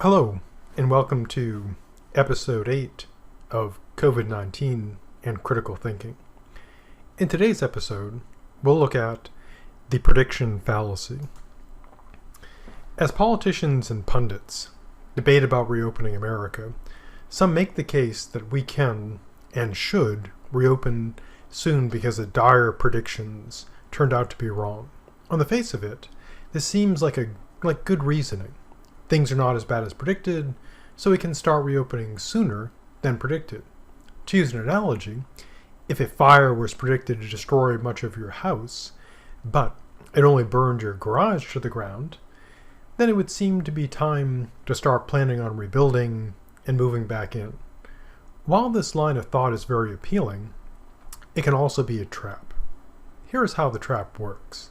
Hello, and welcome to Episode 8 of COVID-19 and Critical Thinking. In today's episode, we'll look at the prediction fallacy. As politicians and pundits debate about reopening America, some make the case that we can and should reopen soon because the dire predictions turned out to be wrong. On the face of it, this seems like good reasoning. Things are not as bad as predicted, so we can start reopening sooner than predicted. To use an analogy, if a fire was predicted to destroy much of your house, but it only burned your garage to the ground, then it would seem to be time to start planning on rebuilding and moving back in. While this line of thought is very appealing, it can also be a trap. Here is how the trap works.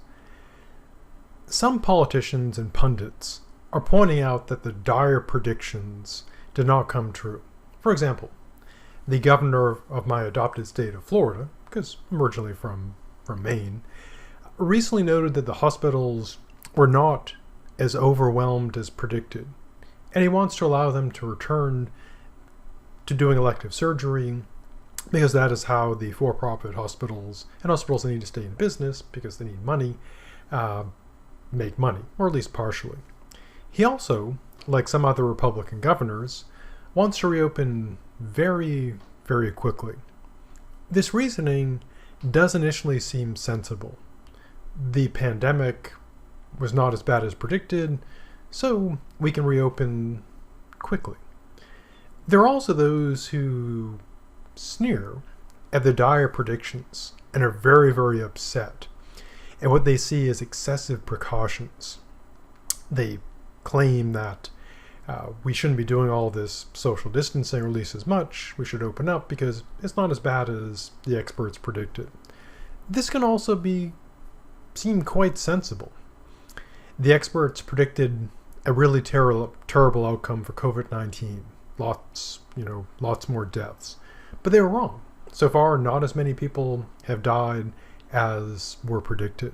Some politicians and pundits are pointing out that the dire predictions did not come true. For example, the governor of my adopted state of Florida, because I'm originally from Maine, recently noted that the hospitals were not as overwhelmed as predicted, and he wants to allow them to return to doing elective surgery because that is how the for-profit hospitals, and hospitals that need to stay in business because they need money, make money, or at least partially. He also, like some other Republican governors, wants to reopen very, very quickly. This reasoning does initially seem sensible. The pandemic was not as bad as predicted, so we can reopen quickly. There are also those who sneer at the dire predictions and are very, very upset at what they see as excessive precautions. They claim that we shouldn't be doing all this social distancing, or at least as much. We should open up because it's not as bad as the experts predicted. This can also seem quite sensible. The experts predicted a really terrible outcome for COVID-19. Lots more deaths. But they were wrong. So far, not as many people have died as were predicted.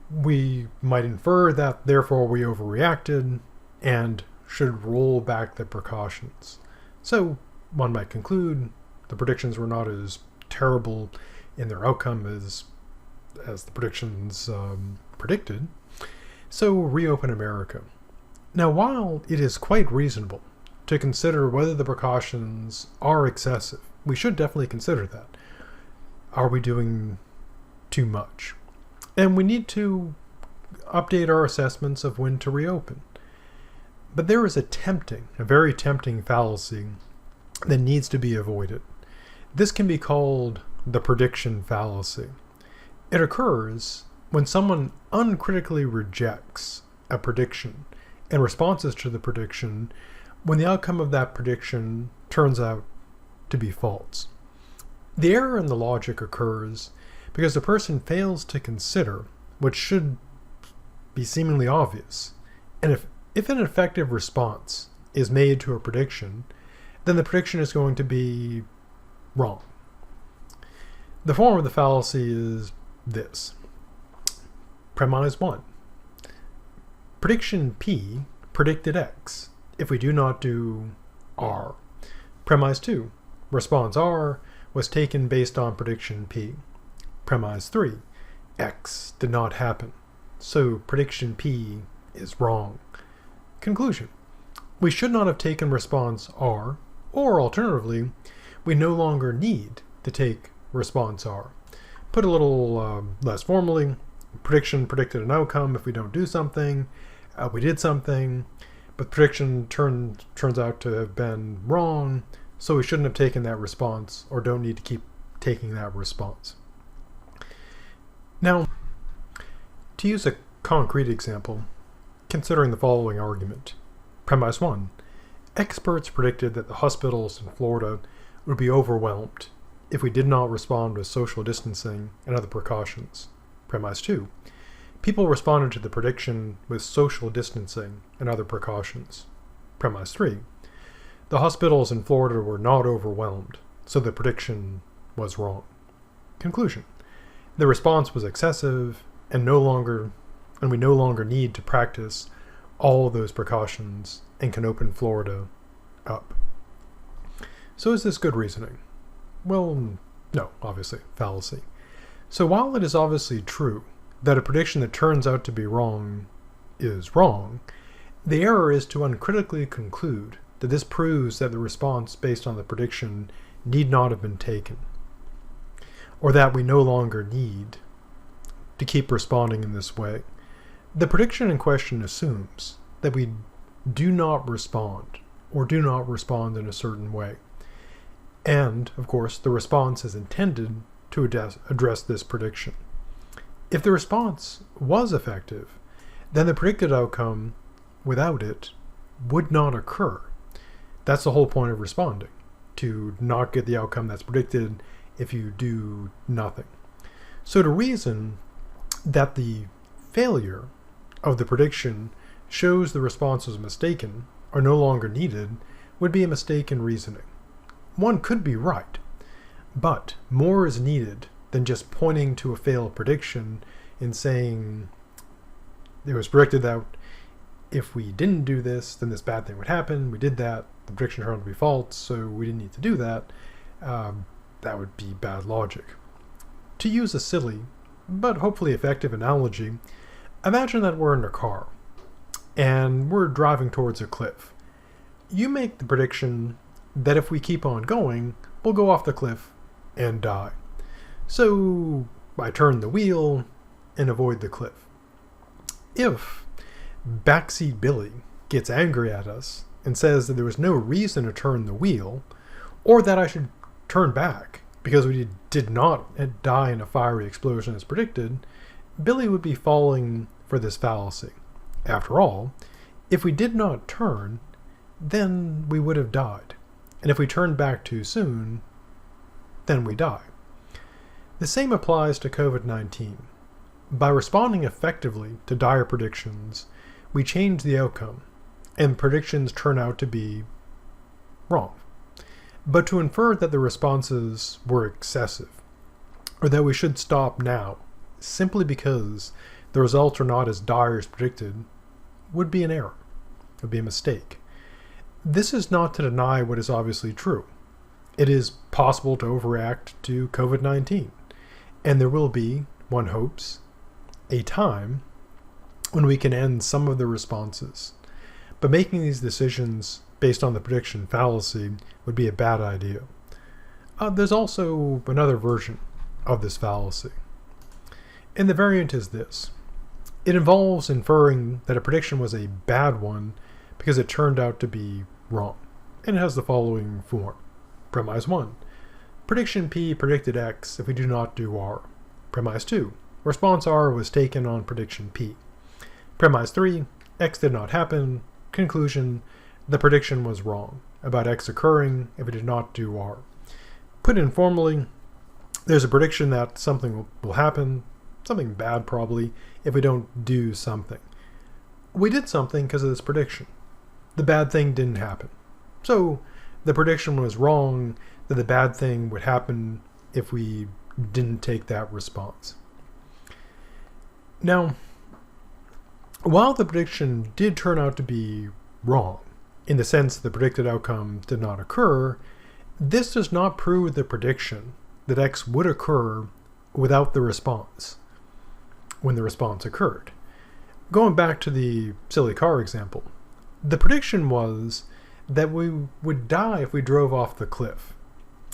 We might infer that therefore we overreacted and should roll back the precautions. So one might conclude the predictions were not as terrible in their outcome as the predictions predicted. So reopen America. Now, while it is quite reasonable to consider whether the precautions are excessive, we should definitely consider that. Are we doing too much? And we need to update our assessments of when to reopen. But there is a very tempting fallacy that needs to be avoided. This can be called the prediction fallacy. It occurs when someone uncritically rejects a prediction and responses to the prediction when the outcome of that prediction turns out to be false. The error in the logic occurs because the person fails to consider what should be seemingly obvious. And if an effective response is made to a prediction, then the prediction is going to be wrong. The form of the fallacy is this. Premise 1. Prediction P predicted X if we do not do R. Premise 2. Response R was taken based on prediction P. Premise 3. X did not happen, so prediction P is wrong. Conclusion. We should not have taken response R, or alternatively, we no longer need to take response R. Put a little less formally, prediction predicted an outcome if we don't do something. We did something, but prediction turns out to have been wrong, so we shouldn't have taken that response or don't need to keep taking that response. Now, to use a concrete example, considering the following argument. Premise 1. Experts predicted that the hospitals in Florida would be overwhelmed if we did not respond with social distancing and other precautions. Premise 2. People responded to the prediction with social distancing and other precautions. Premise 3. The hospitals in Florida were not overwhelmed, so the prediction was wrong. Conclusion. The response was excessive and we no longer need to practice all those precautions and can open Florida up. So is this good reasoning? Well, no, obviously, fallacy. So while it is obviously true that a prediction that turns out to be wrong is wrong, the error is to uncritically conclude that this proves that the response based on the prediction need not have been taken, or that we no longer need to keep responding in this way. The prediction in question assumes that we do not respond, or do not respond in a certain way. And, of course, the response is intended to address this prediction. If the response was effective, then the predicted outcome without it would not occur. That's the whole point of responding, to not get the outcome that's predicted if you do nothing. So to reason that the failure of the prediction shows the response was mistaken or no longer needed would be a mistake in reasoning. One could be right, but more is needed than just pointing to a failed prediction and saying it was predicted that if we didn't do this, then this bad thing would happen. We did that. The prediction turned out to be false, so we didn't need to do that. That would be bad logic. To use a silly, but hopefully effective analogy, imagine that we're in a car and we're driving towards a cliff. You make the prediction that if we keep on going, we'll go off the cliff and die. So I turn the wheel and avoid the cliff. If backseat Billy gets angry at us and says that there was no reason to turn the wheel, or that I should turn back because we did not die in a fiery explosion as predicted, Billy would be falling for this fallacy. After all, if we did not turn, then we would have died. And if we turned back too soon, then we die. The same applies to COVID-19. By responding effectively to dire predictions, we change the outcome, and predictions turn out to be wrong. But to infer that the responses were excessive, or that we should stop now, simply because the results are not as dire as predicted, would be an error, would be a mistake. This is not to deny what is obviously true. It is possible to overreact to COVID-19, and there will be, one hopes, a time when we can end some of the responses. But making these decisions based on the prediction fallacy would be a bad idea. There's also another version of this fallacy. And the variant is this. It involves inferring that a prediction was a bad one because it turned out to be wrong. And it has the following form. Premise 1. Prediction P predicted X if we do not do R. Premise 2. Response R was taken on prediction P. Premise 3. X did not happen. Conclusion. The prediction was wrong about X occurring if we did not do R. Put informally, there's a prediction that something will happen, something bad probably, if we don't do something. We did something because of this prediction. The bad thing didn't happen. So the prediction was wrong that the bad thing would happen if we didn't take that response. Now, while the prediction did turn out to be wrong, in the sense the predicted outcome did not occur, this does not prove the prediction that X would occur without the response, when the response occurred. Going back to the silly car example, the prediction was that we would die if we drove off the cliff,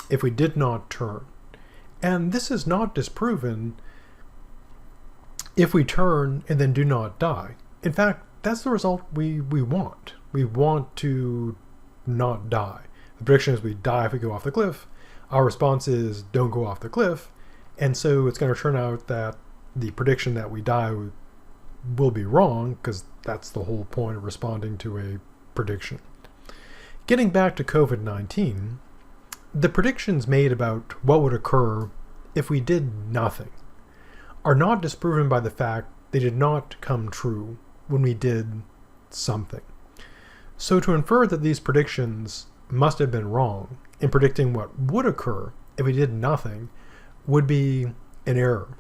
if we did not turn. And this is not disproven if we turn and then do not die. In fact, that's the result we want. We want to not die. The prediction is we die if we go off the cliff. Our response is don't go off the cliff. And so it's going to turn out that the prediction that we die will be wrong, because that's the whole point of responding to a prediction. Getting back to COVID-19, the predictions made about what would occur if we did nothing are not disproven by the fact they did not come true when we did something. So to infer that these predictions must have been wrong in predicting what would occur if we did nothing would be an error,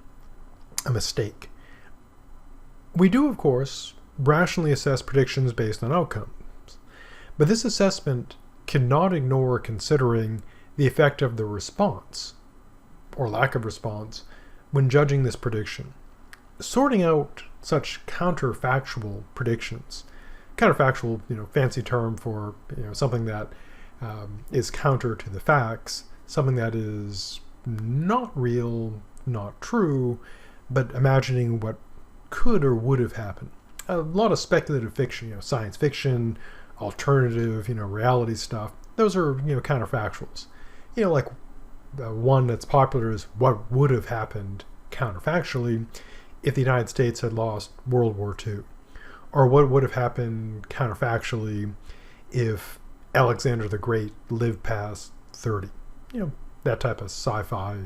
a mistake. We do, of course, rationally assess predictions based on outcomes. But this assessment cannot ignore considering the effect of the response, or lack of response, when judging this prediction. Sorting out such counterfactual predictions, counterfactual, fancy term for something that is counter to the facts, something that is not real, not true, but imagining what could or would have happened. A lot of speculative fiction, science fiction, alternative, reality stuff. Those are, counterfactuals. Like one that's popular is what would have happened counterfactually if the United States had lost World War II, or what would have happened counterfactually if Alexander the Great lived past 30. That type of sci-fi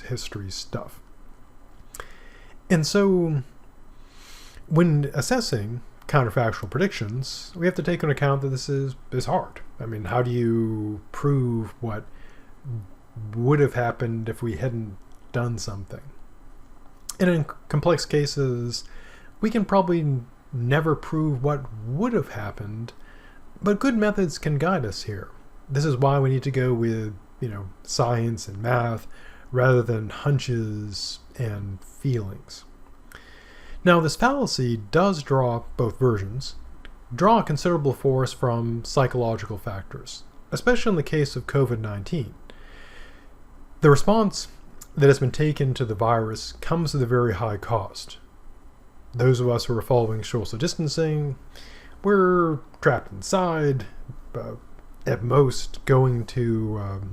history stuff. And so when assessing counterfactual predictions, we have to take into account that this is hard. I mean, how do you prove what would have happened if we hadn't done something? And in complex cases, we can probably never prove what would have happened, but good methods can guide us here. This is why we need to go with, science and math rather than hunches and feelings. Now, this fallacy does draw both versions, draw considerable force from psychological factors, especially in the case of COVID-19. The response that has been taken to the virus comes at a very high cost. Those of us who are following social distancing, we're trapped inside, at most going to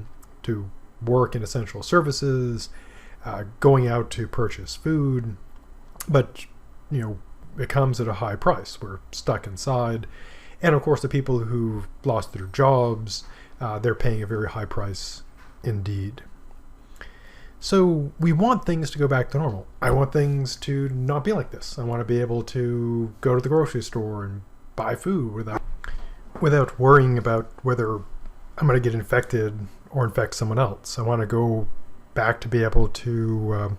work in essential services, going out to purchase food, but it comes at a high price. We're stuck inside, and of course the people who've lost their jobs, they're paying a very high price indeed. So we want things to go back to normal. I want things to not be like this. I want to be able to go to the grocery store and buy food without worrying about whether I'm going to get infected or infect someone else. I want to go back to be able to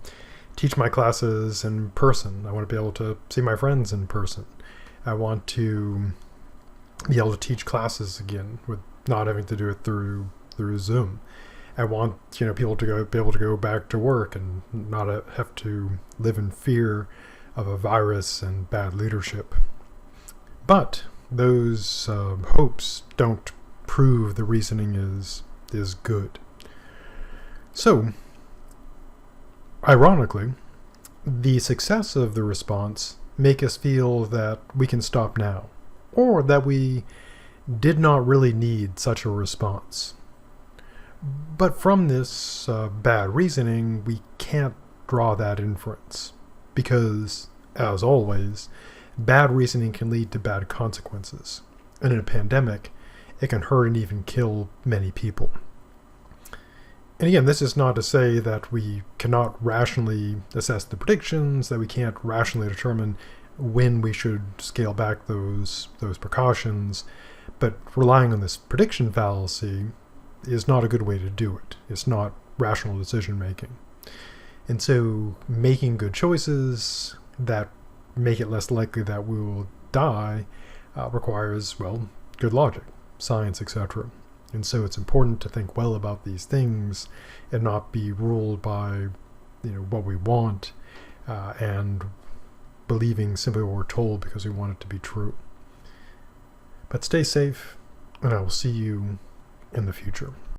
teach my classes in person. I want to be able to see my friends in person. I want to be able to teach classes again with not having to do it through Zoom. I want people to be able to go back to work and not have to live in fear of a virus and bad leadership. But those hopes don't prove the reasoning is good. So, ironically, the success of the response make us feel that we can stop now, or that we did not really need such a response. But from this bad reasoning, we can't draw that inference, because, as always, bad reasoning can lead to bad consequences. And in a pandemic, it can hurt and even kill many people. And again, this is not to say that we cannot rationally assess the predictions, that we can't rationally determine when we should scale back those precautions, but relying on this prediction fallacy is not a good way to do it. It's not rational decision making. And so making good choices that make it less likely that we will die requires, good logic, science, etc. And so it's important to think well about these things and not be ruled by what we want and believing simply what we're told because we want it to be true. But stay safe, and I will see you in the future.